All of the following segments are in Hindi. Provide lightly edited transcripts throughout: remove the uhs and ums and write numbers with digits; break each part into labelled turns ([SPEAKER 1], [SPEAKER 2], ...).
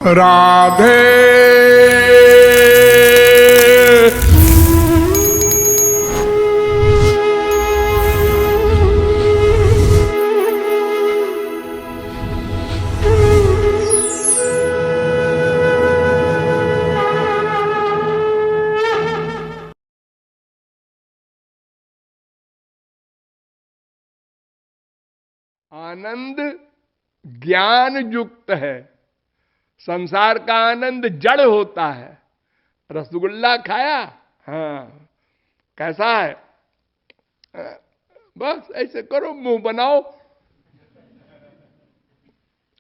[SPEAKER 1] राधे। आनंद ज्ञान युक्त है। संसार का आनंद जड़ होता है। रसगुल्ला खाया, हाँ, कैसा है? बस ऐसे करो, मुंह बनाओ।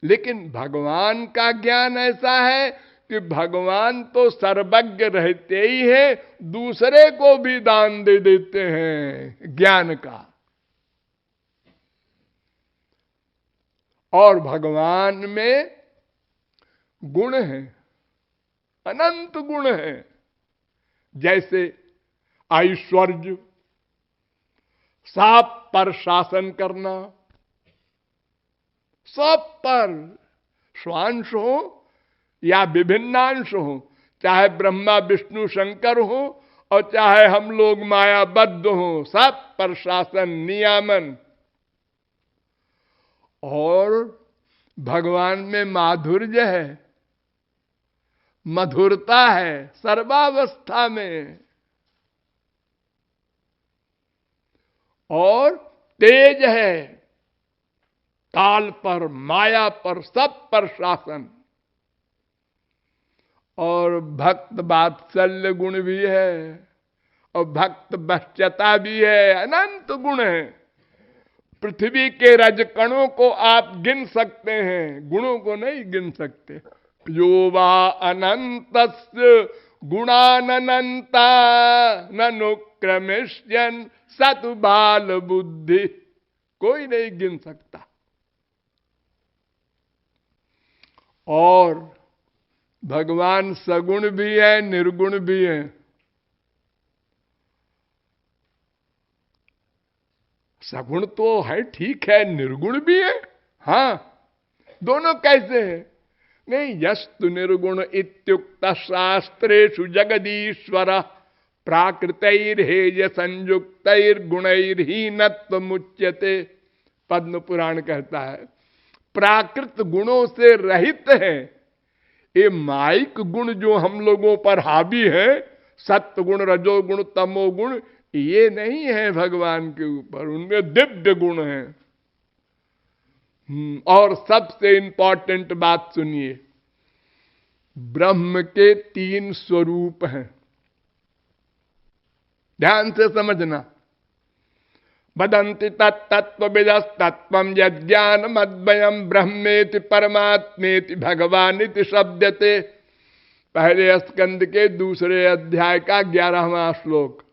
[SPEAKER 1] लेकिन भगवान का ज्ञान ऐसा है कि भगवान तो सर्वज्ञ रहते ही है, दूसरे को भी दान दे देते हैं ज्ञान का। और भगवान में गुण है, अनंत गुण है। जैसे ऐश्वर्य, सब पर शासन करना, सब पर, स्वांश हो या विभिन्नांश हो, चाहे ब्रह्मा विष्णु शंकर हो और चाहे हम लोग मायाबद्ध हो, सब पर शासन नियामन। और भगवान में माधुर्य है, मधुरता है सर्वावस्था में। और तेज है, काल पर, माया पर, सब पर शासन। और भक्त वात्सल्य गुण भी है, और भक्त बश्चता भी है, अनंत गुण है। पृथ्वी के रजकणों को आप गिन सकते हैं, गुणों को नहीं गिन सकते। यो वा अनंतस्य गुणानंता ननुक्रमिष्यन् सतु बाल बुद्धि, कोई नहीं गिन सकता। और भगवान सगुण भी है, निर्गुण भी है। सगुण तो है, ठीक है, निर्गुण भी है। हाँ, दोनों कैसे है? नहीं, यस्तु निर्गुण इत्युक्त शास्त्रेषु जगदीश्वर प्राकृतैर्हेय संयुक्तैर्गुणैर्हीनत्व मुच्यते। पद्म पुराण कहता है प्राकृत गुणों से रहित है। ये माइक गुण जो हम लोगों पर हावी है, सत्य गुण, रजोगुण, तमोगुण, ये नहीं है भगवान के ऊपर, उनमें दिव्य गुण है। और सबसे इंपॉर्टेंट बात सुनिए, ब्रह्म के 3 स्वरूप हैं, ध्यान से समझना। वदन्ति तत्तत्त्वविदस्तत्त्वं यज्ञान मद्वयम् ब्रह्मेति परमात्मेति भगवानिति शब्दते। पहले स्कंद के दूसरे अध्याय का 11वां श्लोक।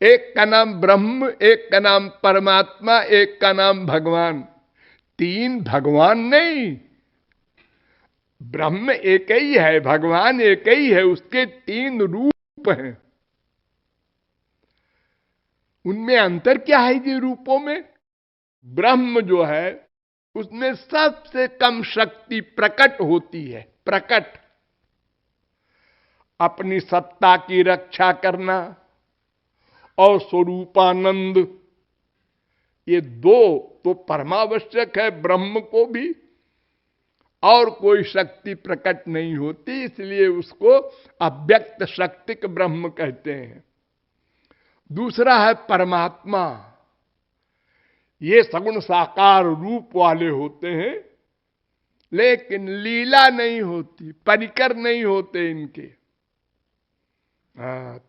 [SPEAKER 1] एक का नाम ब्रह्म, एक का नाम परमात्मा, एक का नाम भगवान। 3 भगवान नहीं, ब्रह्म एक ही है, भगवान एक ही है, उसके 3 रूप हैं। उनमें अंतर क्या है जी रूपों में? ब्रह्म जो है उसमें सबसे कम शक्ति प्रकट होती है। प्रकट, अपनी सत्ता की रक्षा करना और स्वरूपानंद, ये 2 तो परमावश्यक है ब्रह्म को भी। और कोई शक्ति प्रकट नहीं होती, इसलिए उसको अव्यक्त शक्तिक ब्रह्म कहते हैं। दूसरा है परमात्मा, ये सगुण साकार रूप वाले होते हैं, लेकिन लीला नहीं होती, परिकर नहीं होते इनके।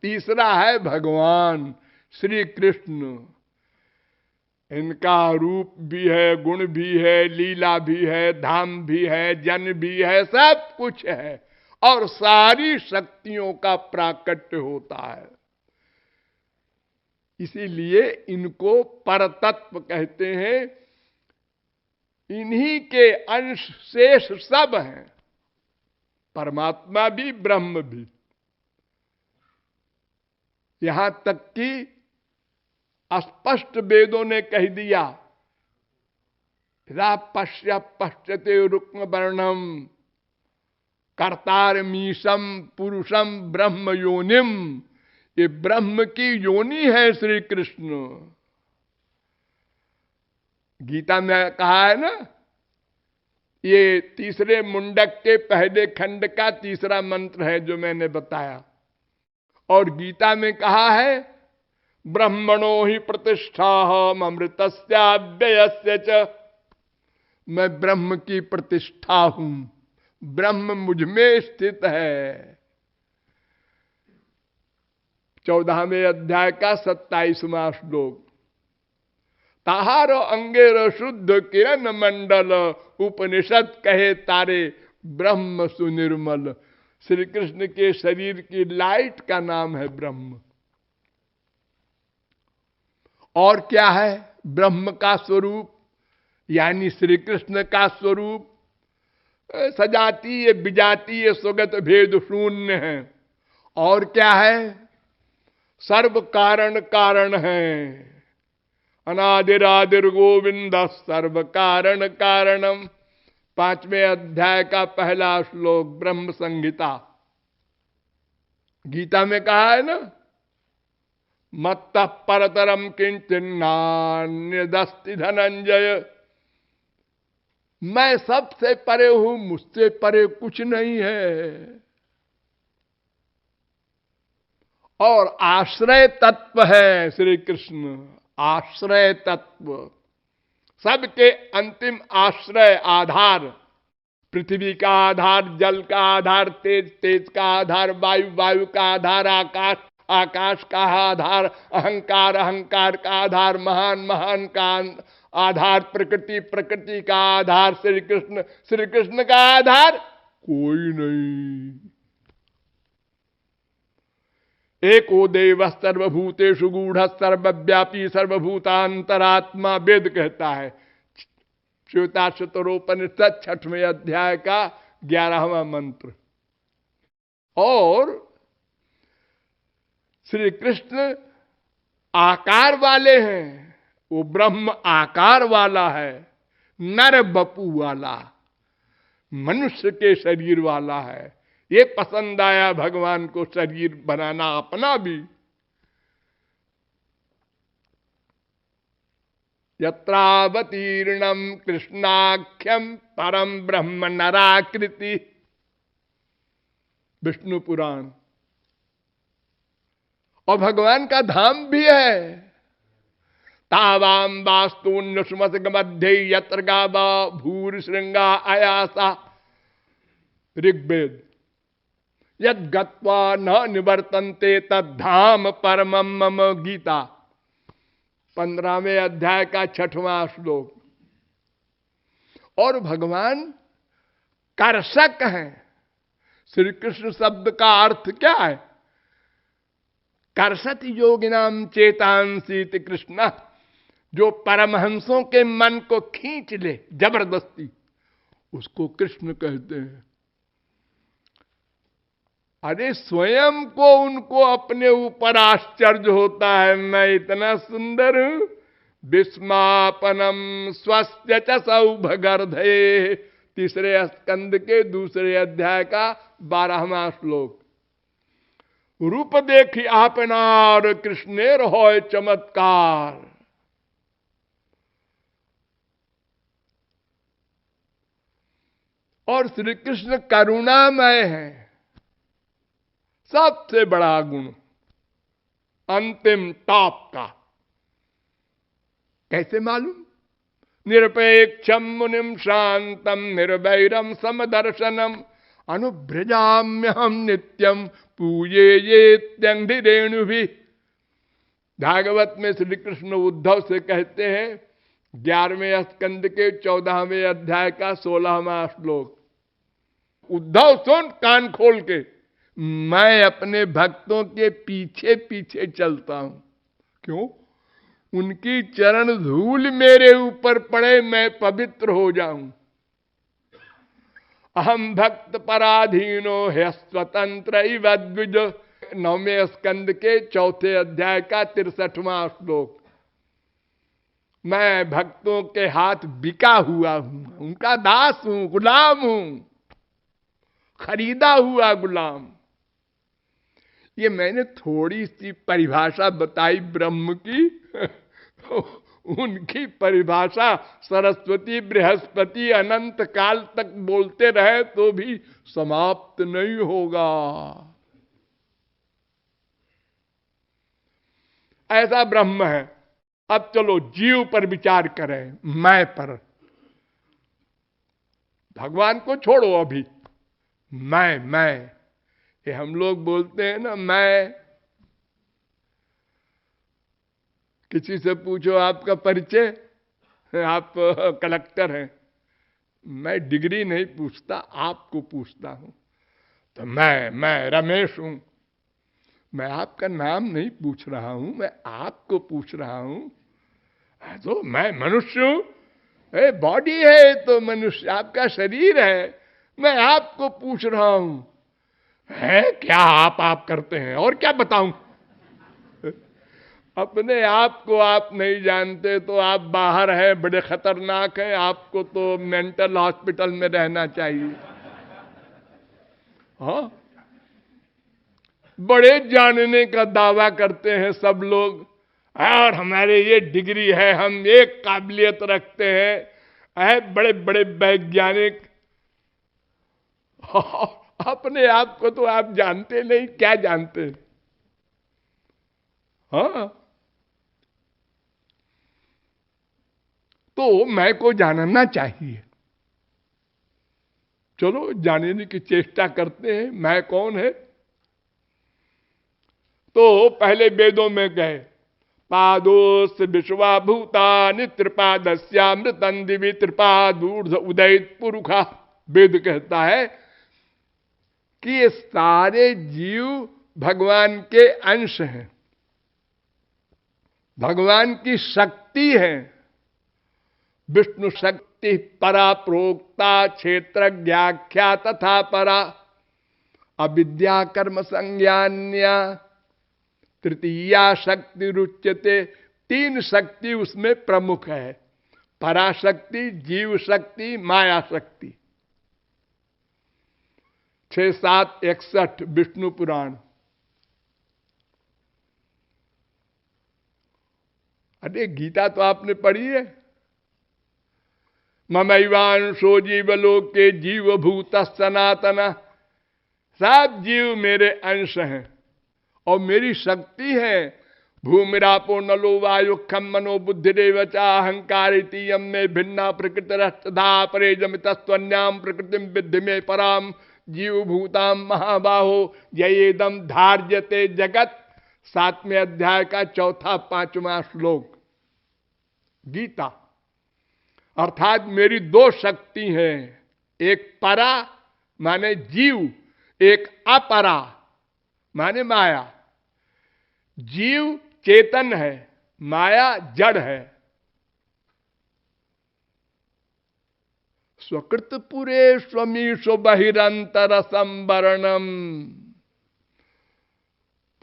[SPEAKER 1] तीसरा है भगवान श्री कृष्ण, इनका रूप भी है, गुण भी है, लीला भी है, धाम भी है, जन भी है, सब कुछ है, और सारी शक्तियों का प्राकट्य होता है। इसीलिए इनको परतत्व कहते हैं। इन्हीं के अंश शेष सब हैं, परमात्मा भी, ब्रह्म भी। यहां तक कि स्पष्ट वेदों ने कह दिया यदा पश्य पश्यते रुक्म वर्णम कर्तार मीशम पुरुषम ब्रह्म योनिम, ये ब्रह्म की योनि है श्री कृष्ण। गीता में कहा है ना, ये तीसरे मुंडक के पहले खंड का तीसरा मंत्र है जो मैंने बताया। और गीता में कहा है ब्रह्मणो ही प्रतिष्ठा अमृतस्याव्ययस्य च, मैं ब्रह्म की प्रतिष्ठा हूं, ब्रह्म मुझ में स्थित है। 14वें अध्याय का 27वां श्लोक। ताहार अंगेर शुद्ध किरण मंडल, उपनिषद कहे तारे ब्रह्म सुनिर्मल। श्री कृष्ण के शरीर की लाइट का नाम है ब्रह्म। और क्या है ब्रह्म का स्वरूप, यानी श्री कृष्ण का स्वरूप? सजातीय विजातीय स्वगत भेद शून्य है। और क्या है? सर्व कारण कारण है। अनादिरादिर गोविंद सर्व कारण कारणम। 5वें अध्याय का पहला श्लोक ब्रह्म संहिता। गीता में कहा है ना, मत्तः परतरम किंचिन्नान्यदस्ति धनंजय, मैं सबसे परे हूं, मुझसे परे कुछ नहीं है। और आश्रय तत्व है श्री कृष्ण, आश्रय तत्व, सबके अंतिम आश्रय आधार। पृथ्वी का आधार जल का आधार, तेज तेज का आधार, वायु वायु का आधार, आकाश आकाश का आधार, अहंकार अहंकार का आधार, महान महान का आधार, प्रकृति प्रकृति का आधार श्री कृष्ण, श्री कृष्ण का आधार कोई नहीं। एको देव सर्वभूतेषु गूढ़ सर्वव्यापी सर्वभूतांतरात्मा, वेद कहता है। श्वेताश्वतरोपनिषद 6वें अध्याय का 11वां मंत्र। और श्री कृष्ण आकार वाले हैं, वो ब्रह्म आकार वाला है, नर बपू वाला, मनुष्य के शरीर वाला है। ये पसंद आया भगवान को शरीर बनाना अपना भी। यत्रावतीर्णम कृष्णाख्यम परम ब्रह्म नराकृति, विष्णु पुराण। और भगवान का धाम भी है। तावाम वास्तुन्य सुमसग मध्य यत्र गावा भूर श्रृंगा आयासा, ऋग्वेद। यद गत्वा न निवर्तन्ते तद्धाम परमम मम, गीता 15वें अध्याय का 6वां श्लोक। और भगवान कर्षक हैं। श्री कृष्ण शब्द का अर्थ क्या है? कर्षति योगिनाम चेतांसीति कृष्ण, जो परमहंसों के मन को खींच ले जबरदस्ती, उसको कृष्ण कहते हैं। अरे स्वयं को उनको अपने ऊपर आश्चर्य होता है, मैं इतना सुंदर हूं। विस्मापनम स्वस्य च सौभगर्धे, 3 स्कंद के 2 अध्याय का 12वां श्लोक। रूप देखी आपनार कृष्णेर होय चमत्कार। और श्री कृष्ण करुणामय है, सबसे बड़ा गुण, अंतिम टॉप का। कैसे मालूम? निरपेक्षम मुनिम शांतम निर्वैरम समदर्शनम अनुभ्रजाम्य हम नित्यम पूजे ये त्यंधि रेणु भी। भागवत में श्री कृष्ण उद्धव से कहते हैं 11वें स्कंद के 14वें अध्याय का 16वां श्लोक। उद्धव सुन कान खोल के, मैं अपने भक्तों के पीछे पीछे चलता हूं। क्यों? उनकी चरण धूल मेरे ऊपर पड़े, मैं पवित्र हो जाऊं। अहम भक्त पराधीनो है स्वतंत्र द्विज, 9वें स्कंद के 4 अध्याय का 63वां श्लोक। मैं भक्तों के हाथ बिका हुआ हूं, उनका दास हूं, गुलाम हूं, खरीदा हुआ गुलाम। ये मैंने थोड़ी सी परिभाषा बताई ब्रह्म की। उनकी परिभाषा सरस्वती बृहस्पति अनंत काल तक बोलते रहे तो भी समाप्त नहीं होगा। ऐसा ब्रह्म है। अब चलो जीव पर विचार करें, मैं पर। भगवान को छोड़ो अभी, मैं ये हम लोग बोलते हैं ना, मैं। किसी से पूछो आपका परिचय, आप कलेक्टर हैं, मैं डिग्री नहीं पूछता, आपको पूछता हूं। तो मैं रमेश हूं, मैं आपका नाम नहीं पूछ रहा हूं, मैं आपको पूछ रहा हूं। तो मैं मनुष्य हूं, बॉडी है तो मनुष्य, आपका शरीर है, मैं आपको पूछ रहा हूं। है क्या आप करते हैं, और क्या बताऊं? अपने आप को आप नहीं जानते तो आप बाहर हैं, बड़े खतरनाक हैं, आपको तो मेंटल हॉस्पिटल में रहना चाहिए। हाँ, बड़े जानने का दावा करते हैं सब लोग, और हमारे ये डिग्री है, हम एक काबिलियत रखते हैं, बड़े बड़े वैज्ञानिक। अपने आप को तो आप जानते नहीं, क्या जानते हैं? हाँ, तो मैं को जानना चाहिए। चलो जानने की चेष्टा करते हैं, मैं कौन है। तो पहले वेदों में गए, पादोस विश्वाभूतानि त्रिपादस्यामृतं दिवि त्रिपादूर्ध उदयित पुरुखा। वेद कहता है कि ये सारे जीव भगवान के अंश हैं, भगवान की शक्ति है। विष्णु शक्ति परा प्रोक्ता क्षेत्र व्याख्या तथा परा अविद्या कर्म संज्ञान्या तृतीया शक्ति रुच्यते। तीन शक्ति उसमें प्रमुख है, पराशक्ति, जीव शक्ति, माया शक्ति। 6-7-61 विष्णु पुराण। अरे गीता तो आपने पढ़ी है। ममैवांशो जीवलोके जीव भूत सनातना। सब जीव मेरे अंश हैं और मेरी शक्ति है। भूमिरापो नलो वायु खम मनो बुद्धिरेव च अहंकार इतीयम में भिन्ना प्रकृतिरस्तधा परे जमितस्त्वन्याम प्रकृतिम विद्धि में पराम जीव भूताम महाबाहो ययेदम धार्यते जगत। 7वें अध्याय का 4-5वां श्लोक गीता। अर्थात मेरी दो शक्ति हैं, एक परा माने जीव, एक अपरा माने माया। जीव चेतन है, माया जड़ है। स्वकृत पुरे स्वमीशो बहिरंतर संवरणम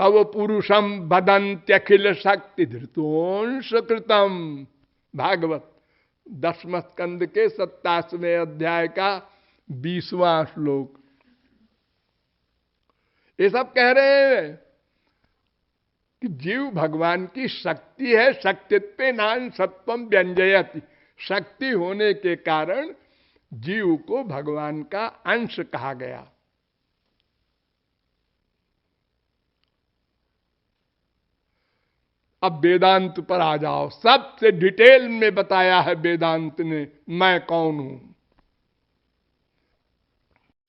[SPEAKER 1] तव पुरुषम बदंत्यखिल शक्ति धृतोंश कृतम। भागवत 10वें स्कंद के 27वें अध्याय का 20वां श्लोक। ये सब कह रहे हैं कि जीव भगवान की शक्ति है। शक्तित्वे नान सत्वम व्यंजयति। शक्ति होने के कारण जीव को भगवान का अंश कहा गया। अब वेदांत पर आ जाओ। सबसे डिटेल में बताया है वेदांत ने, मैं कौन हूं।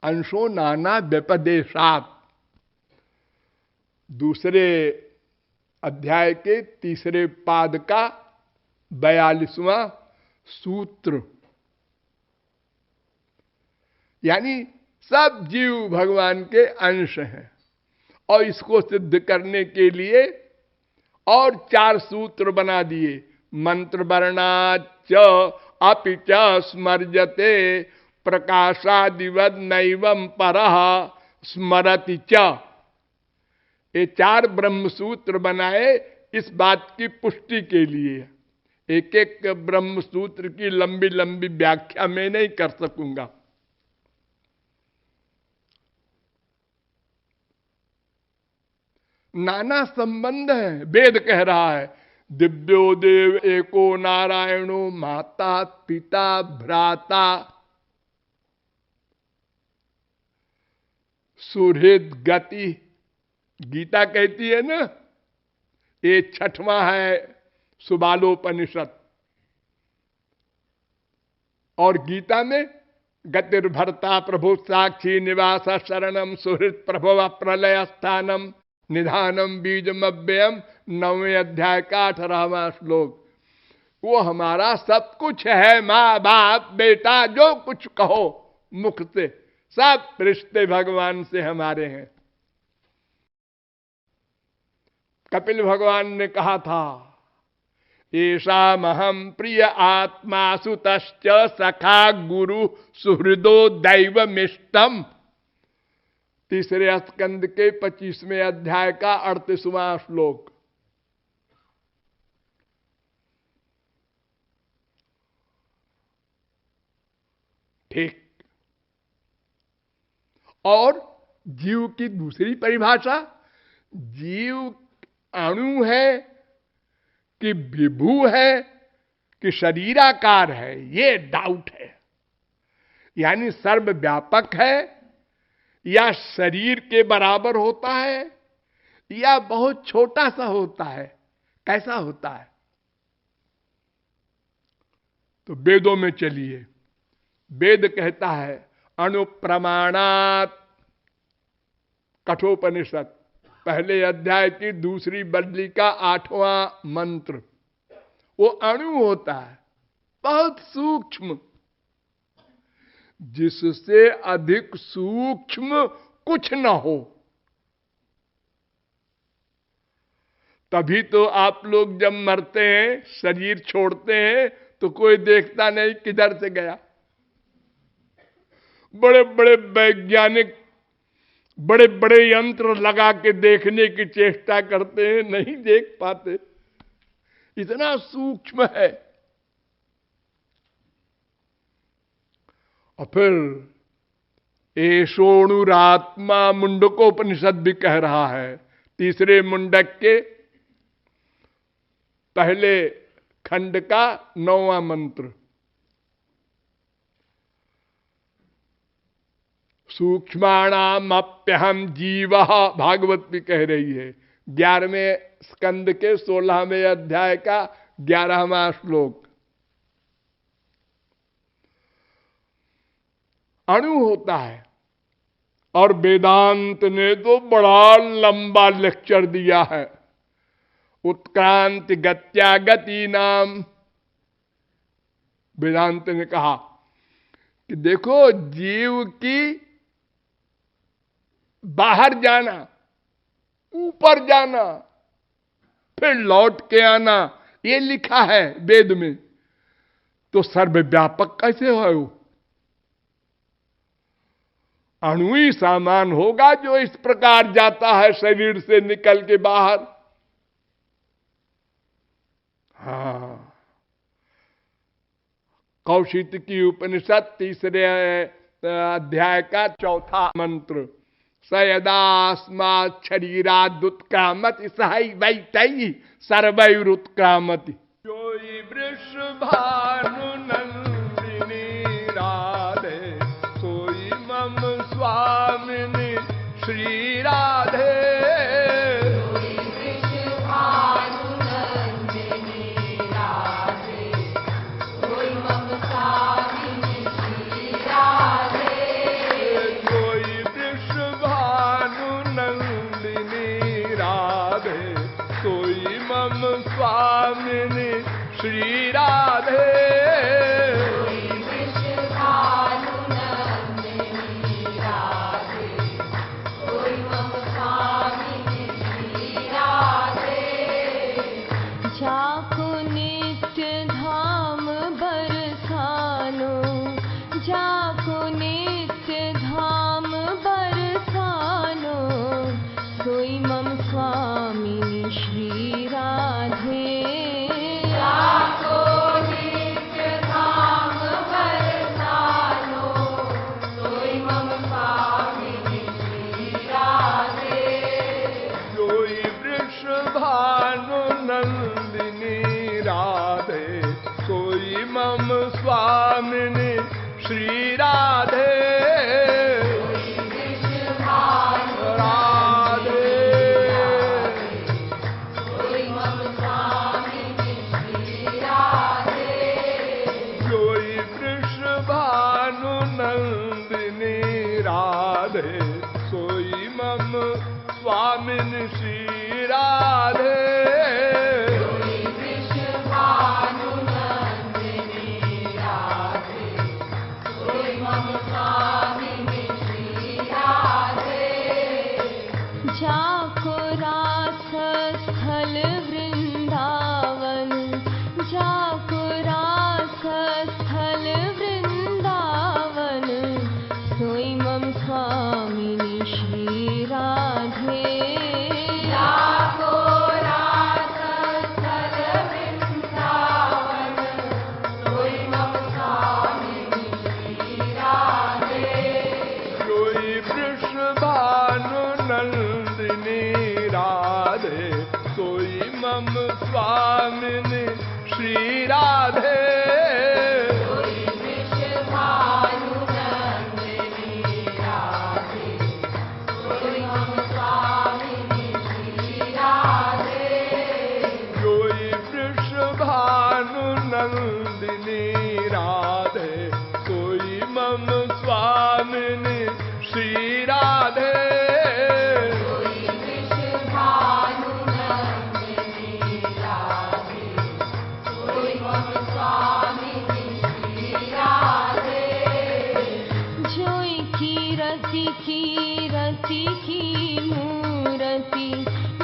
[SPEAKER 1] अंशो नाना व्यपदेशात, दूसरे अध्याय के 3 पाद का 42वां सूत्र। यानी सब जीव भगवान के अंश हैं। और इसको सिद्ध करने के लिए और 4 सूत्र बना दिए। मंत्र वर्णाच अपि च स्मर्जते प्रकाशादिवद नैवम परः स्मरति च। ये 4 ब्रह्म सूत्र बनाए इस बात की पुष्टि के लिए। एक एक ब्रह्म सूत्र की लंबी लंबी व्याख्या मैं नहीं कर सकूंगा। नाना संबंध है। वेद कह रहा है दिव्यो देव एको नारायणो माता पिता भ्राता सुहृद गति। गीता कहती है ना, ये छठवां है सुबालोपनिषद। और गीता में गतिर्भर्ता प्रभु साक्षी निवास शरणम सुहृद प्रभव प्रलय स्थानम निधानम बीजमव्ययम 9वें अध्याय का 18वां श्लोक। वो हमारा सब कुछ है, माँ बाप बेटा जो कुछ कहो मुख से, सब रिश्ते भगवान से हमारे हैं। कपिल भगवान ने कहा था ऐषामहं प्रिय आत्मा सुतश्च सखा गुरु सुहृदो दैवमिष्टम। 3 स्कंद के 25वें अध्याय का 38वां श्लोक। ठीक। और जीव की दूसरी परिभाषा, जीव अणु है कि विभू है कि शरीराकार है, ये डाउट है। यानी सर्वव्यापक है या शरीर के बराबर होता है या बहुत छोटा सा होता है, कैसा होता है? तो वेदों में चलिए। वेद कहता है अणुप्रमाणात, कठोपनिषद पहले अध्याय की दूसरी बल्ली का 8वां मंत्र, वो अणु होता है, बहुत सूक्ष्म। जिससे अधिक सूक्ष्म कुछ न हो। तभी तो आप लोग जब मरते हैं, शरीर छोड़ते हैं, तो कोई देखता नहीं किधर से गया। बड़े बड़े वैज्ञानिक बड़े बड़े यंत्र लगा के देखने की चेष्टा करते हैं, नहीं देख पाते, इतना सूक्ष्म है। और फिर एषोणुरात्मा मुंडकोपनिषद भी कह रहा है, 3 मुंडक के पहले खंड का 9वां मंत्र। सूक्ष्माणामप्यहम जीवः, भागवत भी कह रही है 11वें स्कंद के 16वें अध्याय का 11वां श्लोक। अणु होता है। और वेदांत ने तो बड़ा लंबा लेक्चर दिया है, उत्क्रांति गत्या गति नाम। वेदांत ने कहा कि देखो, जीव की बाहर जाना, ऊपर जाना, फिर लौट के आना, ये लिखा है वेद में। तो सर्वव्यापक कैसे है वो? अणु ही सामान होगा जो इस प्रकार जाता है शरीर से निकल के बाहर। हाँ, कौशिकी उपनिषद 3 अध्याय का 4था मंत्र। सयदास्मात् शरीरादुत्क्रामति सहै वैतैः सर्वैरुत्क्रामति। योई वृषभानु नंदिनी राधे सोई मम स्वामिनी श्री राधे। स्वामिनी श्री राधे। राधे सोई मम स्वामिनी श्री राधे।
[SPEAKER 2] जाको रास स्थल वृंदावन, जाको रास स्थल वृंदावन, सोई मम स्वामिनी श्री राधे। जाको रास स्थल वृंदावन, सोई मम स्वामिनी श्री राधे।
[SPEAKER 1] सोई वृषभानु नंदिनी राधे सोई मम स्वामिनी श्री राधे।
[SPEAKER 2] सोई वृषभानु नंदिनी राधे, सोई मम स्वामिनी श्री राधे।
[SPEAKER 1] सोई वृषभानु नंदिनी राधे सोई मम स्वामिनी श्री राधे।
[SPEAKER 2] कीरति की मूर्ति,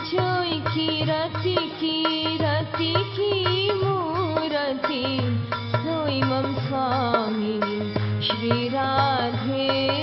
[SPEAKER 2] जोई कीरति कीरति की मूर्ति, सोई मम स्वामिनी श्री राधे।